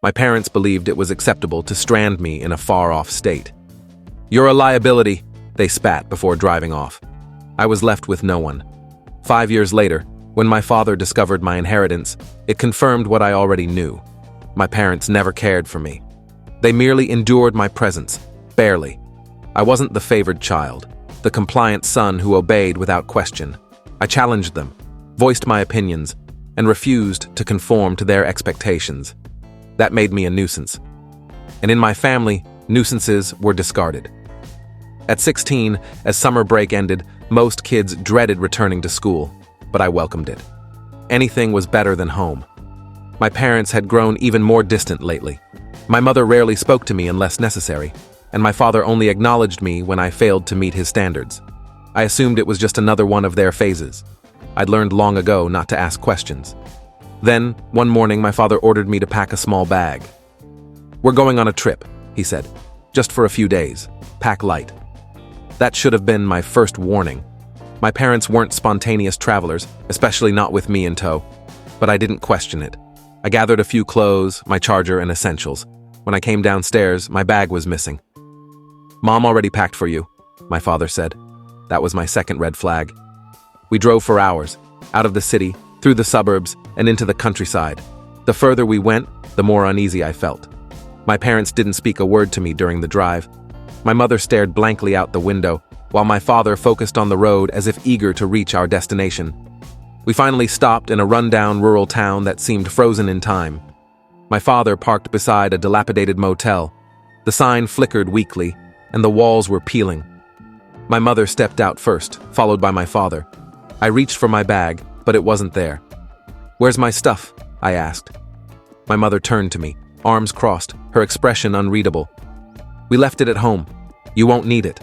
My parents believed it was acceptable to strand me in a far-off state. "You're a liability," they spat before driving off. I was left with no one. 5 years later, when my father discovered my inheritance, it confirmed what I already knew. My parents never cared for me. They merely endured my presence, barely. I wasn't the favored child, the compliant son who obeyed without question. I challenged them, voiced my opinions, and refused to conform to their expectations. That made me a nuisance. And in my family, nuisances were discarded. At 16, as summer break ended, most kids dreaded returning to school, but I welcomed it. Anything was better than home. My parents had grown even more distant lately. My mother rarely spoke to me unless necessary, and my father only acknowledged me when I failed to meet his standards. I assumed it was just another one of their phases. I'd learned long ago not to ask questions. Then, one morning, my father ordered me to pack a small bag. "We're going on a trip," he said. "Just for a few days. Pack light." That should have been my first warning. My parents weren't spontaneous travelers, especially not with me in tow. But I didn't question it. I gathered a few clothes, my charger, and essentials. When I came downstairs, my bag was missing. "Mom already packed for you," my father said. That was my second red flag. We drove for hours, out of the city, through the suburbs, and into the countryside. The further we went, the more uneasy I felt. My parents didn't speak a word to me during the drive. My mother stared blankly out the window, while my father focused on the road as if eager to reach our destination. We finally stopped in a rundown rural town that seemed frozen in time. My father parked beside a dilapidated motel. The sign flickered weakly, and the walls were peeling. My mother stepped out first, followed by my father. I reached for my bag, but it wasn't there. "Where's my stuff?" I asked. My mother turned to me, arms crossed, her expression unreadable. "We left it at home. You won't need it."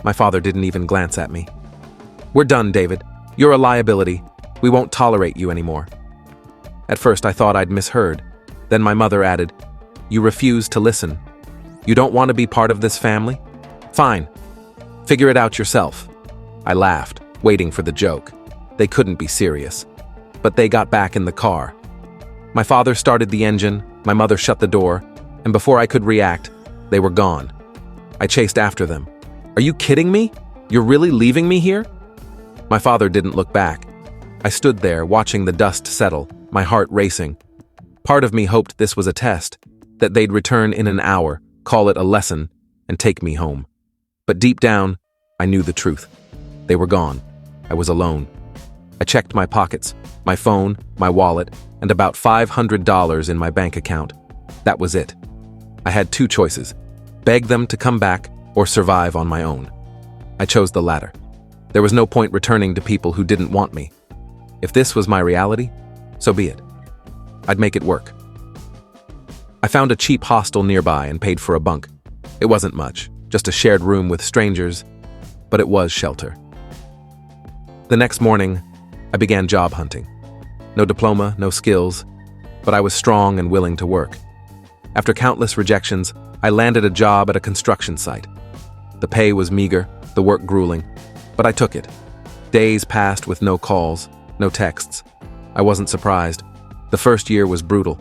My father didn't even glance at me. "We're done, David. You're a liability. We won't tolerate you anymore." At first I thought I'd misheard. Then my mother added, "You refuse to listen. You don't want to be part of this family? Fine. Figure it out yourself." I laughed, waiting for the joke. They couldn't be serious. But they got back in the car. My father started the engine, my mother shut the door, and before I could react, they were gone. I chased after them. "Are you kidding me? You're really leaving me here?" My father didn't look back. I stood there, watching the dust settle, my heart racing. Part of me hoped this was a test, that they'd return in an hour, call it a lesson, and take me home. But deep down, I knew the truth. They were gone. I was alone. I checked my pockets, my phone, my wallet, and about $500 in my bank account. That was it. I had two choices: beg them to come back or survive on my own. I chose the latter. There was no point returning to people who didn't want me. If this was my reality, so be it. I'd make it work. I found a cheap hostel nearby and paid for a bunk. It wasn't much, just a shared room with strangers, but it was shelter. The next morning, I began job hunting. No diploma, no skills, but I was strong and willing to work. After countless rejections, I landed a job at a construction site. The pay was meager, the work grueling, but I took it. Days passed with no calls, no texts. I wasn't surprised. The first year was brutal.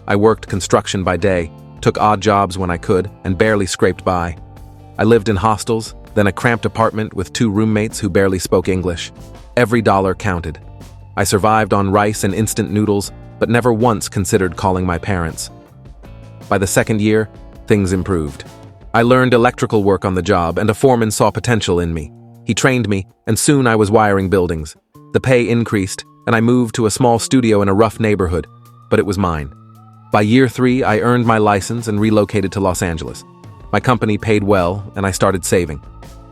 I worked construction by day, took odd jobs when I could, and barely scraped by. I lived in hostels, then a cramped apartment with 2 roommates who barely spoke English. Every dollar counted. I survived on rice and instant noodles, but never once considered calling my parents. By the second year, things improved. I learned electrical work on the job, and a foreman saw potential in me. He trained me, and soon I was wiring buildings. The pay increased, and I moved to a small studio in a rough neighborhood, but it was mine. By year 3, I earned my license and relocated to Los Angeles. My company paid well, and I started saving.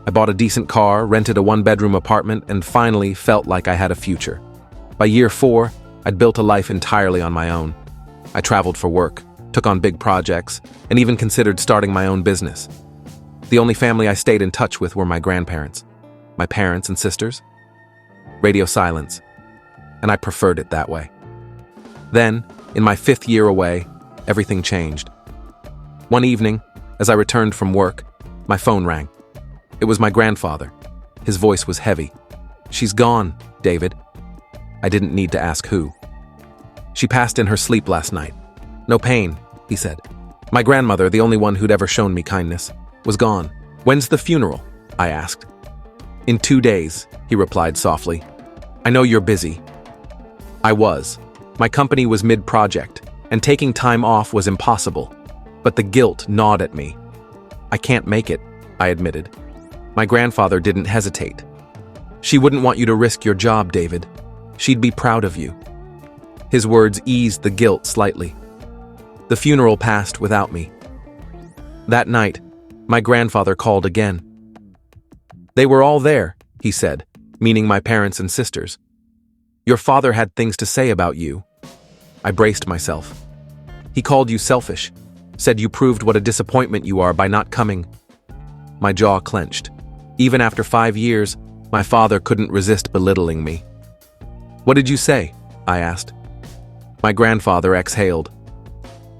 I bought a decent car, rented a 1-bedroom apartment, and finally felt like I had a future. By year 4, I'd built a life entirely on my own. I traveled for work, took on big projects, and even considered starting my own business. The only family I stayed in touch with were my grandparents. My parents and sisters. Radio silence. And I preferred it that way. Then, in my 5th year away, everything changed. One evening, as I returned from work, my phone rang. It was my grandfather. His voice was heavy. "She's gone, David." I didn't need to ask who. "She passed in her sleep last night. No pain, he said. My grandmother, the only one who'd ever shown me kindness, was gone. When's the funeral? I asked. In 2 days, he replied softly. I know you're busy. I was. My company was mid-project, and taking time off was impossible. But the guilt gnawed at me. I can't make it, I admitted. My grandfather didn't hesitate. She wouldn't want you to risk your job, David. She'd be proud of you. His words eased the guilt slightly. The funeral passed without me. That night, my grandfather called again. They were all there, he said, meaning my parents and sisters. Your father had things to say about you. I braced myself. He called you selfish, said you proved what a disappointment you are by not coming. My jaw clenched. Even after 5 years, my father couldn't resist belittling me. What did you say? I asked. My grandfather exhaled.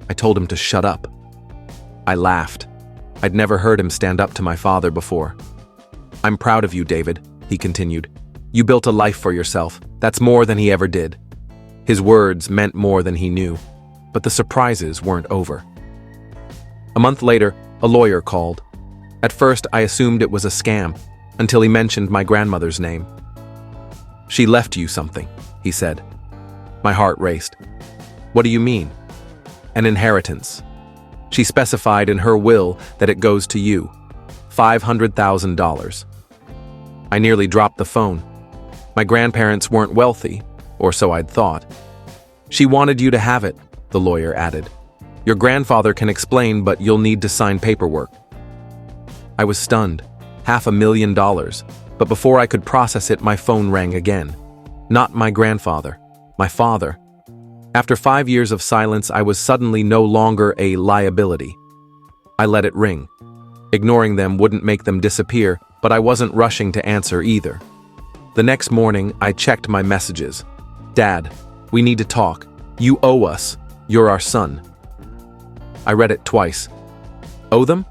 I told him to shut up. I laughed. I'd never heard him stand up to my father before. I'm proud of you, David, he continued. You built a life for yourself. That's more than he ever did. His words meant more than he knew, but the surprises weren't over. A month later, a lawyer called. At first, I assumed it was a scam, until he mentioned my grandmother's name. She left you something, he said. My heart raced. What do you mean? An inheritance. She specified in her will that it goes to you. $500,000. I nearly dropped the phone. My grandparents weren't wealthy, or so I'd thought. She wanted you to have it, the lawyer added. Your grandfather can explain, but you'll need to sign paperwork. I was stunned. $500,000. But before I could process it, my phone rang again. Not my grandfather, my father. After 5 years of silence, I was suddenly no longer a liability. I let it ring. Ignoring them wouldn't make them disappear, but I wasn't rushing to answer either. The next morning, I checked my messages. Dad, we need to talk. You owe us. You're our son. I read it twice. Owe them?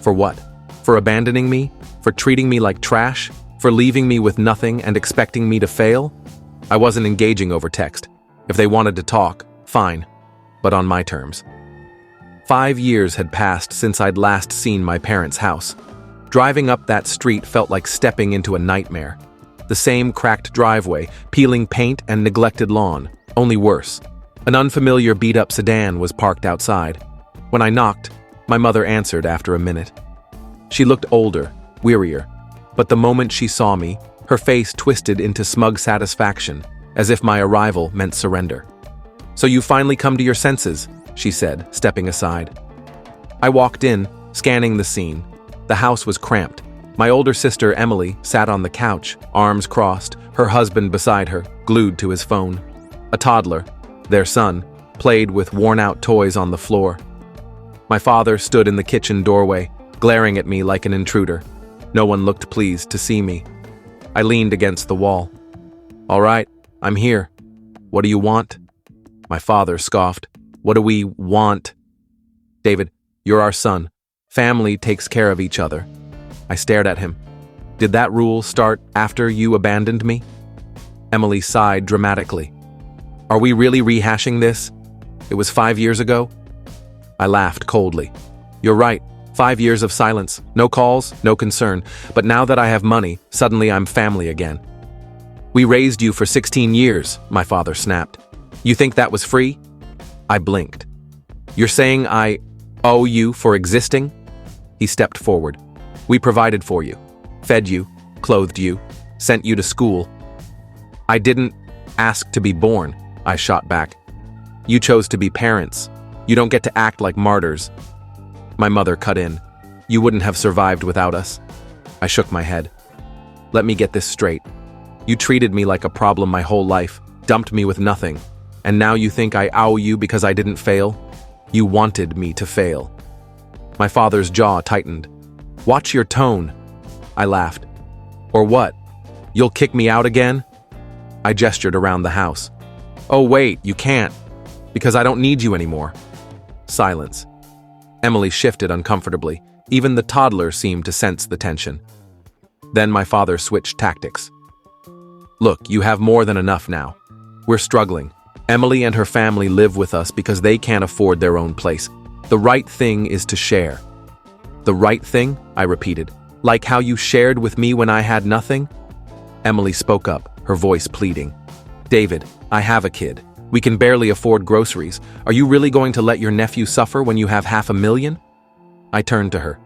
For what? For abandoning me? For treating me like trash? For leaving me with nothing and expecting me to fail? I wasn't engaging over text. If they wanted to talk, fine, but on my terms. 5 years had passed since I'd last seen my parents' house. Driving up that street felt like stepping into a nightmare. The same cracked driveway, peeling paint and neglected lawn, only worse. An unfamiliar beat-up sedan was parked outside. When I knocked, my mother answered after a minute. She looked older, wearier, but the moment she saw me, her face twisted into smug satisfaction, as if my arrival meant surrender. So you finally come to your senses, she said, stepping aside. I walked in, scanning the scene. The house was cramped. My older sister, Emily, sat on the couch, arms crossed, her husband beside her, glued to his phone. A toddler, their son, played with worn-out toys on the floor. My father stood in the kitchen doorway, glaring at me like an intruder. No one looked pleased to see me. I leaned against the wall. All right, I'm here. What do you want? My father scoffed. What do we want? David, you're our son. Family takes care of each other. I stared at him. Did that rule start after you abandoned me? Emily sighed dramatically. Are we really rehashing this? It was 5 years ago? I laughed coldly. You're right. 5 years of silence. No calls, no concern. But now that I have money, suddenly I'm family again. We raised you for 16 years, my father snapped. You think that was free? I blinked. You're saying I owe you for existing? He stepped forward. We provided for you, fed you, clothed you, sent you to school. I didn't ask to be born, I shot back. You chose to be parents. You don't get to act like martyrs. My mother cut in. You wouldn't have survived without us. I shook my head. Let me get this straight. You treated me like a problem my whole life, dumped me with nothing, and now you think I owe you because I didn't fail? You wanted me to fail. My father's jaw tightened. Watch your tone. I laughed. Or what? You'll kick me out again? I gestured around the house. Oh wait, you can't. Because I don't need you anymore. Silence. Emily shifted uncomfortably. Even the toddler seemed to sense the tension. Then my father switched tactics. Look, you have more than enough now. We're struggling. Emily and her family live with us because they can't afford their own place. The right thing is to share. The right thing? I repeated. Like how you shared with me when I had nothing? Emily spoke up, her voice pleading. David, I have a kid. We can barely afford groceries. Are you really going to let your nephew suffer when you have $500,000? I turned to her.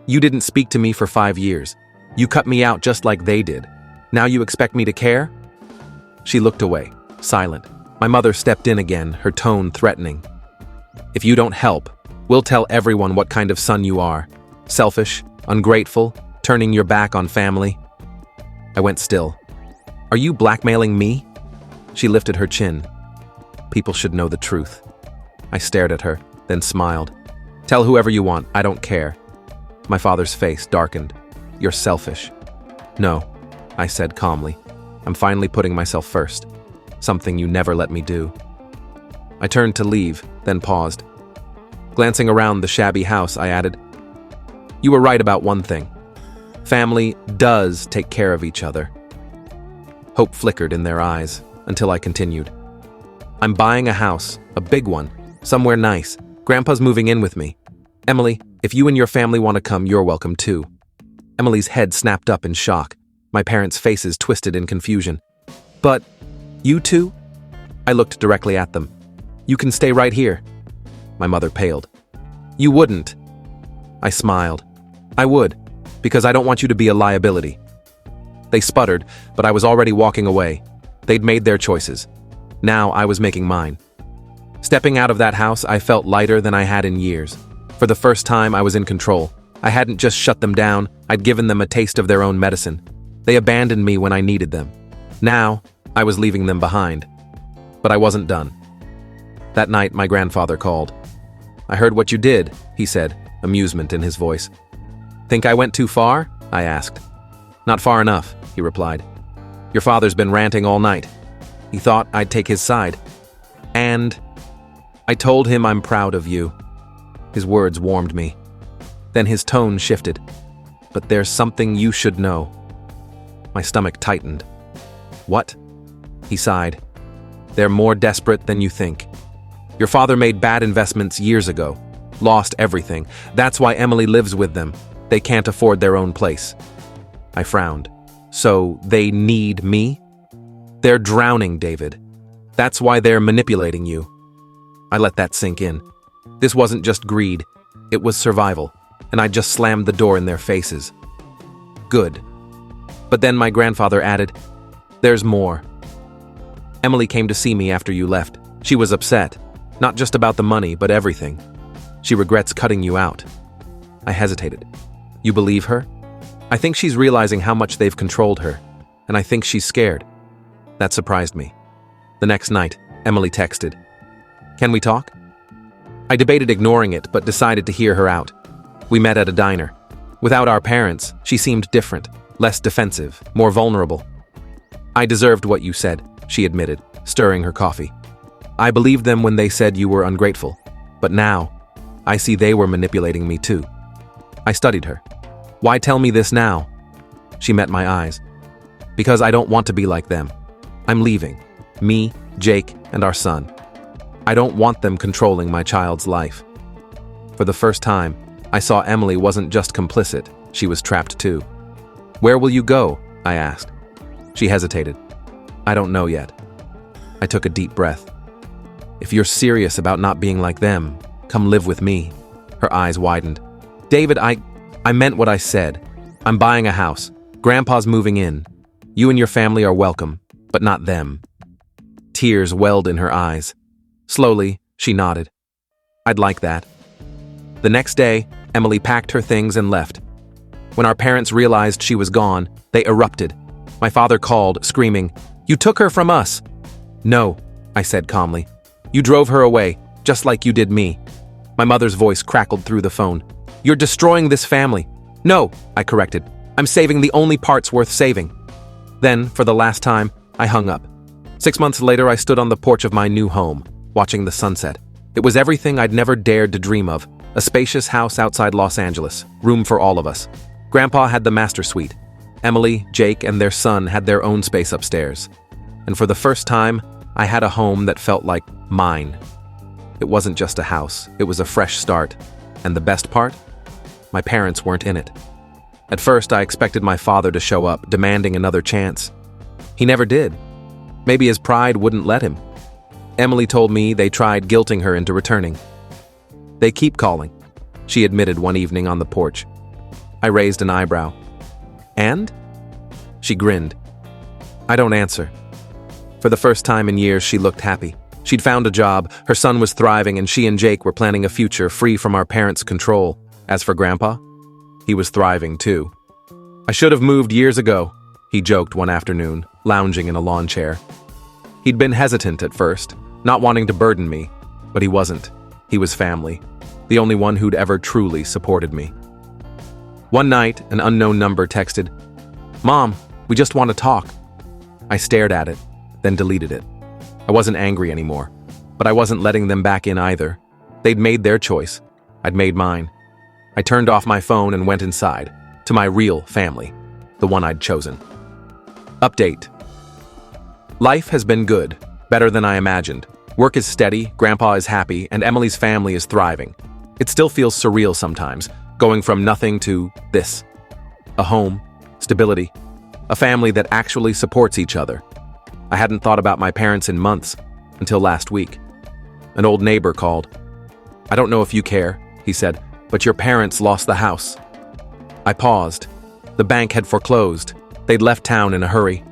You didn't speak to me for 5 years. You cut me out just like they did. Now you expect me to care? She looked away, silent. My mother stepped in again, her tone threatening. If you don't help, we'll tell everyone what kind of son you are. Selfish, ungrateful, turning your back on family. I went still. Are you blackmailing me? She lifted her chin. People should know the truth. I stared at her, then smiled. Tell whoever you want, I don't care. My father's face darkened. You're selfish. No, I said calmly. I'm finally putting myself first. Something you never let me do. I turned to leave, then paused. Glancing around the shabby house, I added, you were right about one thing. Family does take care of each other. Hope flickered in their eyes until I continued. I'm buying a house, a big one, somewhere nice. Grandpa's moving in with me. Emily, if you and your family want to come, you're welcome too. Emily's head snapped up in shock. My parents' faces twisted in confusion. But, you two? I looked directly at them. You can stay right here. My mother paled. You wouldn't. I smiled. I would, because I don't want you to be a liability. They sputtered, but I was already walking away. They'd made their choices. Now I was making mine. Stepping out of that house, I felt lighter than I had in years. For the first time, I was in control. I hadn't just shut them down, I'd given them a taste of their own medicine. They abandoned me when I needed them. Now, I was leaving them behind. But I wasn't done. That night, my grandfather called. I heard what you did, he said, amusement in his voice. Think I went too far? I asked. Not far enough, he replied. Your father's been ranting all night. He thought I'd take his side. And I told him I'm proud of you. His words warmed me. Then his tone shifted. But there's something you should know. My stomach tightened. What? He sighed. They're more desperate than you think. Your father made bad investments years ago. Lost everything. That's why Emily lives with them. They can't afford their own place. I frowned. So they need me? They're drowning, David. That's why they're manipulating you. I let that sink in. This wasn't just greed. It was survival. And I just slammed the door in their faces. Good. But then my grandfather added, there's more. Emily came to see me after you left. She was upset. Not just about the money, but everything. She regrets cutting you out. I hesitated. You believe her? I think she's realizing how much they've controlled her, and I think she's scared. That surprised me. The next night, Emily texted, Can we talk? I debated ignoring it, but decided to hear her out. We met at a diner. Without our parents, she seemed different, less defensive, more vulnerable. I deserved what you said, she admitted, stirring her coffee. I believed them when they said you were ungrateful, but now, I see they were manipulating me too. I studied her. Why tell me this now? She met my eyes. Because I don't want to be like them. I'm leaving. Me, Jake, and our son. I don't want them controlling my child's life. For the first time, I saw Emily wasn't just complicit, she was trapped too. Where will you go? I asked. She hesitated. I don't know yet. I took a deep breath. If you're serious about not being like them, come live with me. Her eyes widened. David, I meant what I said. I'm buying a house. Grandpa's moving in. You and your family are welcome, but not them. Tears welled in her eyes. Slowly, she nodded. I'd like that. The next day, Emily packed her things and left. When our parents realized she was gone, they erupted. My father called, screaming, You took her from us! No, I said calmly. You drove her away, just like you did me. My mother's voice crackled through the phone. You're destroying this family. No, I corrected. I'm saving the only parts worth saving. Then, for the last time, I hung up. 6 months later, I stood on the porch of my new home, watching the sunset. It was everything I'd never dared to dream of. A spacious house outside Los Angeles, room for all of us. Grandpa had the master suite. Emily, Jake, and their son had their own space upstairs. And for the first time, I had a home that felt like mine. It wasn't just a house, it was a fresh start. And the best part? My parents weren't in it. At first, I expected my father to show up, demanding another chance. He never did. Maybe his pride wouldn't let him. Emily told me they tried guilting her into returning. "They keep calling," she admitted one evening on the porch. I raised an eyebrow. "And?" She grinned. I don't answer. For the first time in years, she looked happy. She'd found a job, her son was thriving, and she and Jake were planning a future free from our parents' control. As for Grandpa, he was thriving too. "I should have moved years ago," he joked one afternoon, lounging in a lawn chair. He'd been hesitant at first, not wanting to burden me, but he wasn't. He was family, the only one who'd ever truly supported me. One night, an unknown number texted, "Mom, we just want to talk." I stared at it, then deleted it. I wasn't angry anymore, but I wasn't letting them back in either. They'd made their choice. I'd made mine. I turned off my phone and went inside, to my real family, the one I'd chosen. Update. Life has been good, better than I imagined. Work is steady, Grandpa is happy, and Emily's family is thriving. It still feels surreal sometimes, going from nothing to this. A home, stability, a family that actually supports each other. I hadn't thought about my parents in months, until last week. An old neighbor called. "I don't know if you care," he said, "but your parents lost the house." I paused. The bank had foreclosed. They'd left town in a hurry.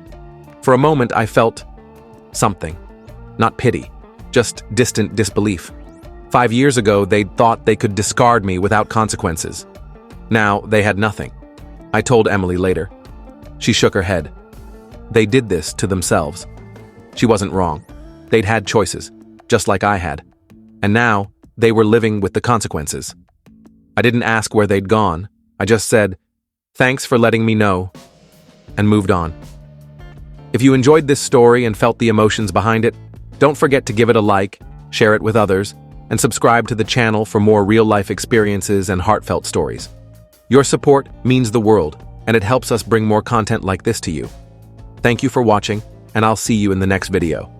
For a moment, I felt something. Not pity, just distant disbelief. 5 years ago, they'd thought they could discard me without consequences. Now, they had nothing. I told Emily later. She shook her head. They did this to themselves. She wasn't wrong. They'd had choices, just like I had. And now, they were living with the consequences. I didn't ask where they'd gone. I just said, "Thanks for letting me know," and moved on. If you enjoyed this story and felt the emotions behind it, don't forget to give it a like, share it with others, and subscribe to the channel for more real-life experiences and heartfelt stories. Your support means the world, and it helps us bring more content like this to you. Thank you for watching, and I'll see you in the next video.